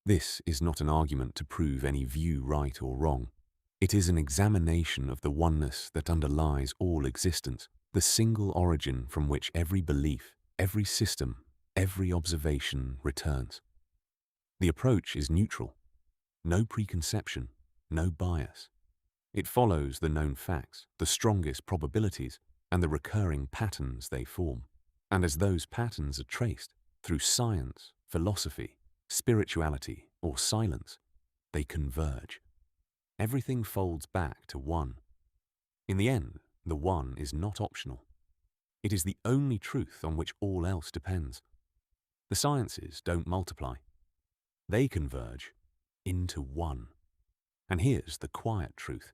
This is not an argument to prove any view right or wrong. It is an examination of the oneness that underlies all existence, the single origin from which every belief, every system, every observation returns. The approach is neutral. No preconception, no bias. It follows the known facts, the strongest probabilities, and the recurring patterns they form. And as those patterns are traced through science, philosophy, spirituality, or silence, they converge. Everything folds back to one. In the end, the one is not optional. It is the only truth on which all else depends. The sciences don't multiply. They converge into one. And here's the quiet truth.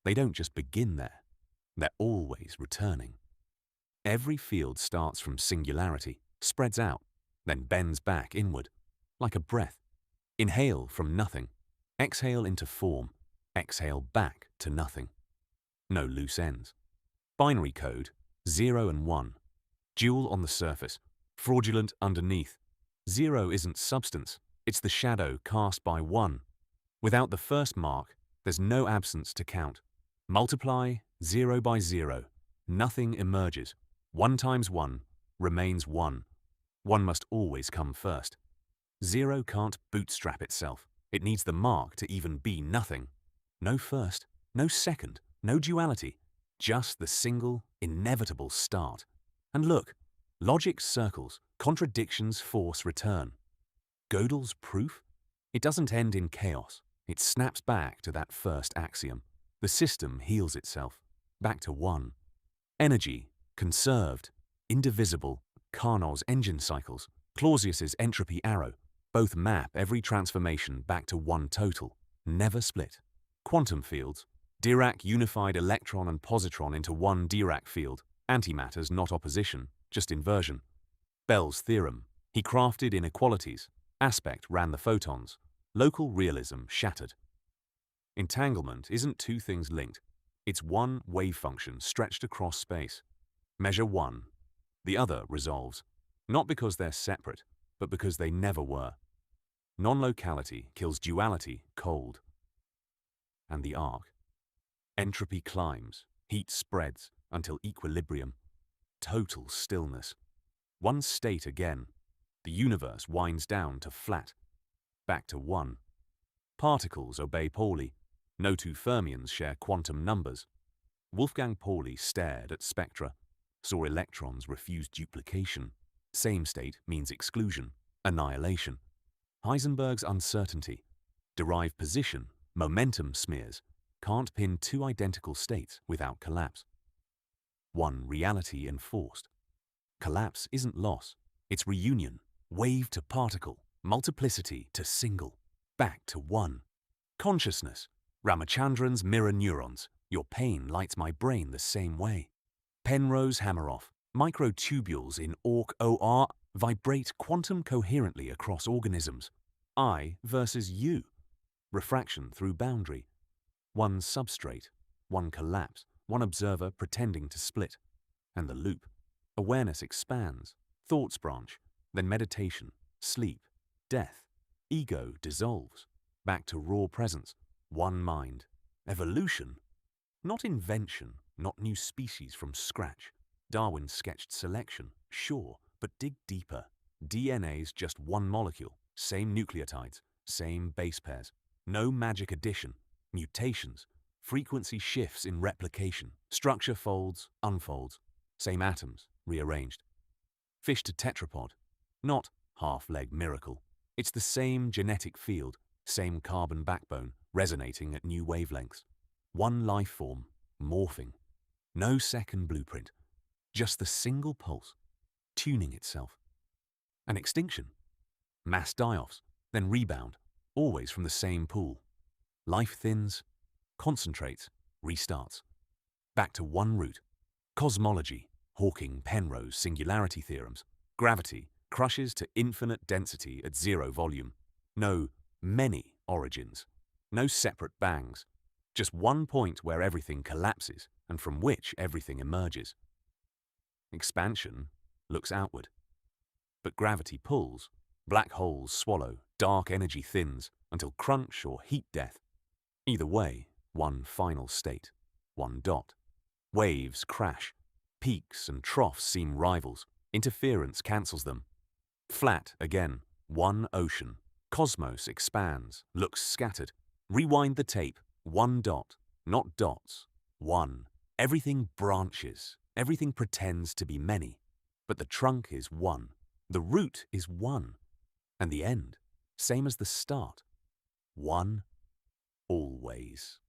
They don't just begin there. They're always returning. Every field starts from singularity, spreads out, then bends back inward, like a breath. Inhale from nothing, exhale into form, exhale back to nothing. No loose ends. Binary code, 0 and 1. Dual on the surface, fraudulent underneath. 0 isn't substance, it's the shadow cast by 1. Without the first mark, there's no absence to count. Multiply 0 by 0. Nothing emerges. 1 times 1 remains 1. 1 must always come first. 0 can't bootstrap itself. It needs the mark to even be nothing. No first, no second, no duality. Just the single, inevitable start. And look, logic circles, contradictions force return. Gödel's proof? It doesn't end in chaos. It snaps back to that first axiom. The system heals itself, back to one. Energy, conserved, indivisible, Carnot's engine cycles, Clausius's entropy arrow, both map every transformation back to one total, never split. Quantum fields, Dirac unified electron and positron into one Dirac field, antimatter's not opposition, just inversion. Bell's theorem, he crafted inequalities, aspect ran the photons, local realism shattered. Entanglement isn't two things linked, it's one wave function stretched across space. Measure one, the other resolves, not because they're separate, but because they never were. Non-locality kills duality cold. And the arc. Entropy climbs, heat spreads until equilibrium. Total stillness. One state again. The universe winds down to flat. Back to one. Particles obey Pauli. No two fermions share quantum numbers. Wolfgang Pauli stared at spectra, saw electrons refuse duplication. Same state means exclusion, annihilation. Heisenberg's uncertainty, derived position, momentum smears, can't pin two identical states without collapse. One reality enforced. Collapse isn't loss, it's reunion, wave to particle, multiplicity to single, back to one. Consciousness, Ramachandran's mirror neurons, your pain lights my brain the same way. Penrose Hameroff, microtubules in OR vibrate quantum coherently across organisms. I versus you. Refraction through boundary. One substrate, one collapse, one observer pretending to split. And the loop. Awareness expands, thoughts branch, then meditation, sleep, death. Ego dissolves. Back to raw presence, one mind. Evolution? Not invention, not new species from scratch. Darwin sketched selection, sure, but dig deeper. DNA's just one molecule, same nucleotides, same base pairs. No magic addition, mutations, frequency shifts in replication, structure folds, unfolds, same atoms, rearranged. Fish to tetrapod, not half-leg miracle. It's the same genetic field, same carbon backbone, resonating at new wavelengths. One life form, morphing. No second blueprint, just the single pulse, tuning itself. An extinction. Mass die-offs, then rebound, always from the same pool. Life thins, concentrates, restarts. Back to one root. Cosmology, Hawking, Penrose, singularity theorems. Gravity crushes to infinite density at zero volume. No many origins. No separate bangs. Just one point where everything collapses and from which everything emerges. Expansion looks outward. But gravity pulls. Black holes swallow, Dark energy thins until crunch or heat death. Either way, one final state, one dot. Waves crash. Peaks and troughs seem rivals. Interference cancels them. Flat again, one ocean. Cosmos expands, looks scattered. Rewind the tape, one dot, not dots, one. Everything branches, everything pretends to be many. But the trunk is one, the root is one, and the end, same as the start. One, always.